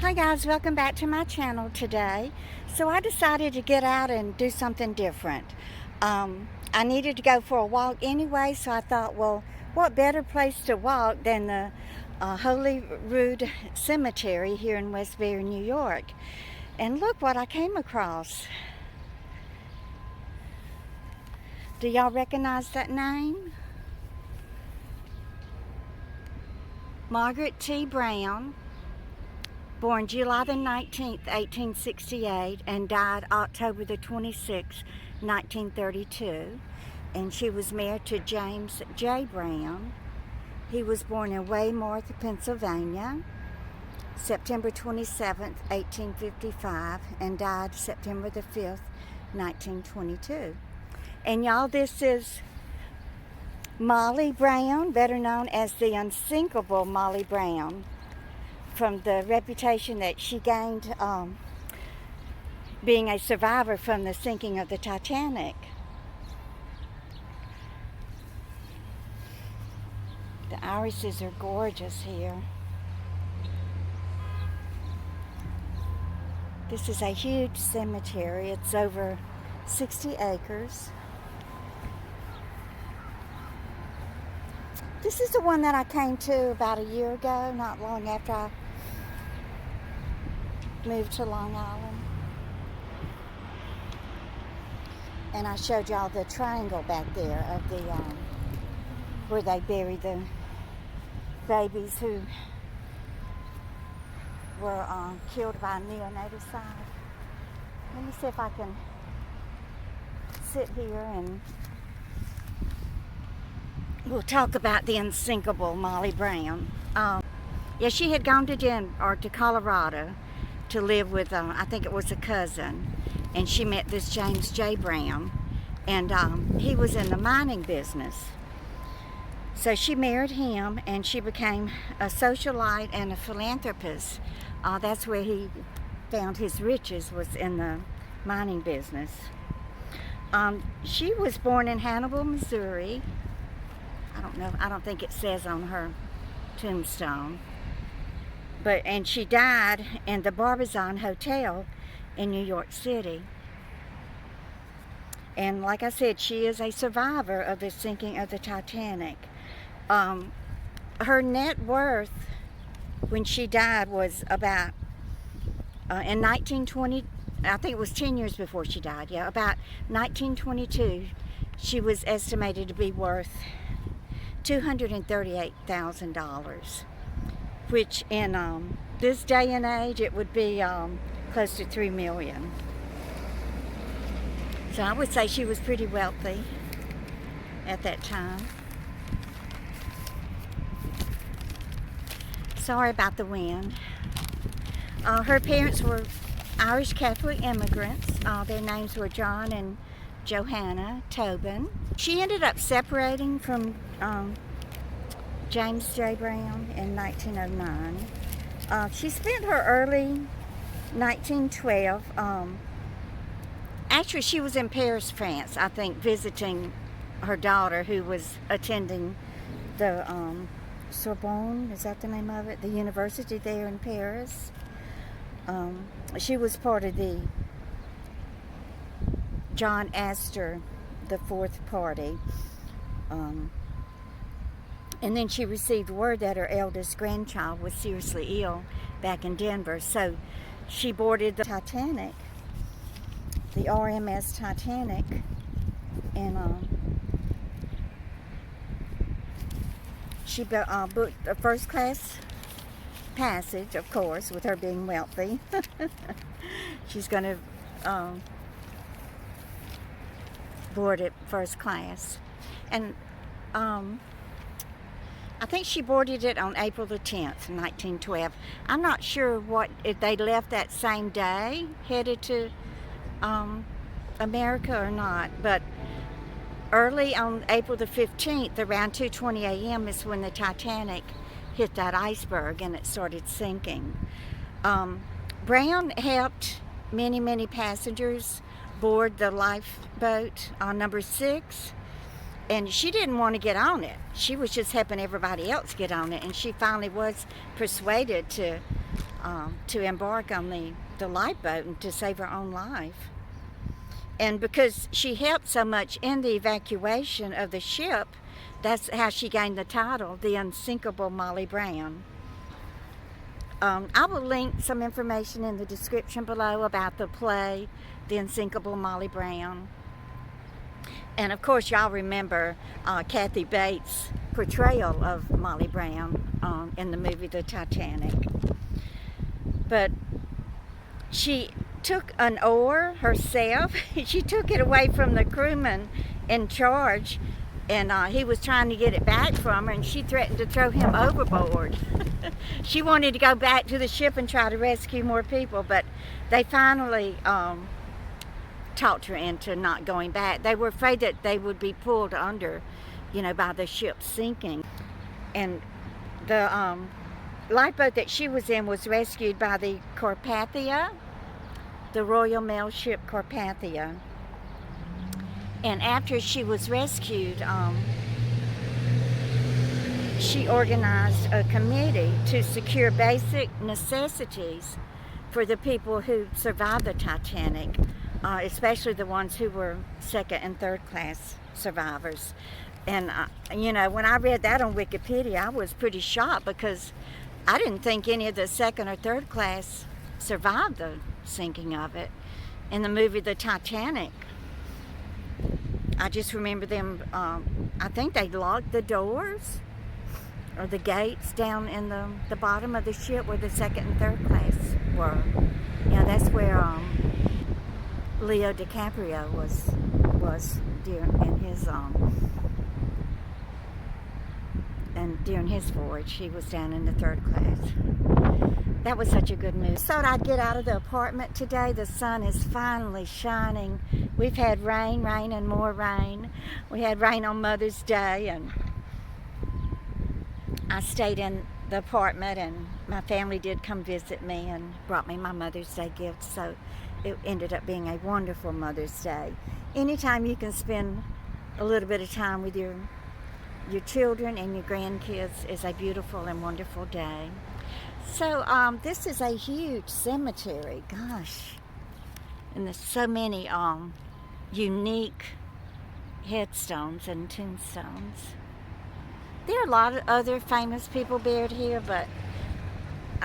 Hi guys, welcome back to my channel today. So I decided to get out and do something different. I needed to go for a walk anyway, so I thought, well, what better place to walk than the Holyrood Cemetery here in Westbury, New York. And look what I came across. Do y'all recognize that name? Margaret T. Brown, born July the 19th, 1868, and died October the 26th, 1932. And she was married to James J. Brown. He was born in Weymouth, Pennsylvania, September 27th, 1855, and died September the 5th, 1922. And y'all, this is Molly Brown, better known as the Unsinkable Molly Brown, from the reputation that she gained being a survivor from the sinking of the Titanic. The irises are gorgeous here. This is a huge cemetery. It's over 60 acres. This is the one that I came to about a year ago, not long after I moved to Long Island. And I showed y'all the triangle back there of the where they bury the babies who were killed by neonaticide. Let me see if I can sit here and we'll talk about the Unsinkable Molly Brown. Yeah, she had gone to to Colorado to live with, I think it was a cousin, and she met this James J. Brown, and he was in the mining business. So she married him, and she became a socialite and a philanthropist. That's where he found his riches, was in the mining business. She was born in Hannibal, Missouri. I don't think it says on her tombstone. And she died in the Barbizon Hotel in New York City. And like I said, she is a survivor of the sinking of the Titanic. Her net worth when she died was about, in 1920, I think it was 10 years before she died, yeah, about 1922, she was estimated to be worth $238,000, which in this day and age, it would be close to $3 million. So I would say she was pretty wealthy at that time. Sorry about the wind. Her parents were Irish Catholic immigrants. Their names were John and Johanna Tobin. She ended up separating from James J. Brown in 1909. She spent her early 1912, actually she was in Paris, France, I think, visiting her daughter who was attending the Sorbonne, is that the name of it? The university there in Paris. She was part of the John Astor, the Fourth Party. And then she received word that her eldest grandchild was seriously ill back in Denver. So she boarded the Titanic, the RMS Titanic, and she booked a first class passage, of course, with her being wealthy. She's going to board it first class. And I think she boarded it on April the 10th, 1912. I'm not sure if they left that same day, headed to America or not, but early on April the 15th, around 2:20 a.m. is when the Titanic hit that iceberg and it started sinking. Brown helped many passengers board the lifeboat on number 6. And she didn't want to get on it. She was just helping everybody else get on it. And she finally was persuaded to to embark on the lifeboat and to save her own life. And because she helped so much in the evacuation of the ship, that's how she gained the title, the Unsinkable Molly Brown. I will link some information in the description below about the play, The Unsinkable Molly Brown. And of course, y'all remember Kathy Bates' portrayal of Molly Brown in the movie The Titanic. But she took an oar herself. She took it away from the crewman in charge, and he was trying to get it back from her, and she threatened to throw him overboard. She wanted to go back to the ship and try to rescue more people, but they finally talked her into not going back. They were afraid that they would be pulled under, by the ship sinking. And the lifeboat that she was in was rescued by the Carpathia, the Royal Mail ship Carpathia. And after she was rescued, she organized a committee to secure basic necessities for the people who survived the Titanic, especially the ones who were second and third class survivors. And, when I read that on Wikipedia, I was pretty shocked because I didn't think any of the second or third class survived the sinking of it. In the movie The Titanic, I just remember them, I think they locked the doors or the gates down in the bottom of the ship where the second and third class were. That's where Leo DiCaprio was during his voyage. He was down in the third class. That was such a good movie. Thought I'd get out of the apartment today. The sun is finally shining. We've had rain, and more rain. We had rain on Mother's Day, and I stayed in the apartment, and my family did come visit me and brought me my Mother's Day gift, so it ended up being a wonderful Mother's Day. Anytime you can spend a little bit of time with your children and your grandkids is a beautiful and wonderful day. So this is a huge cemetery, gosh, and there's so many unique headstones and tombstones. There are a lot of other famous people buried here, but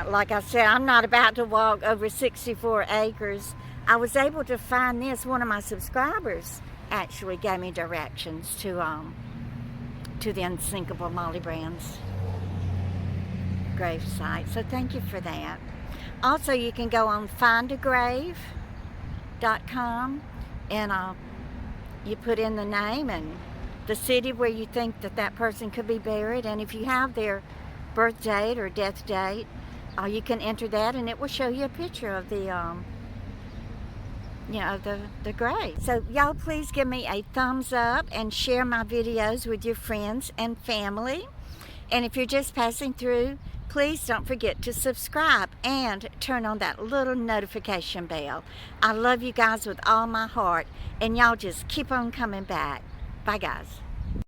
like I said, I'm not about to walk over 64 acres. I was able to find this. One of my subscribers actually gave me directions to the Unsinkable Molly Brown's gravesite. So thank you for that. Also, you can go on findagrave.com and you put in the name and the city where you think that person could be buried, and if you have their birth date or death date, you can enter that, and it will show you a picture of the the grave. So y'all please give me a thumbs up and share my videos with your friends and family. And if you're just passing through, please don't forget to subscribe and turn on that little notification bell. I love you guys with all my heart, and y'all just keep on coming back. Bye guys.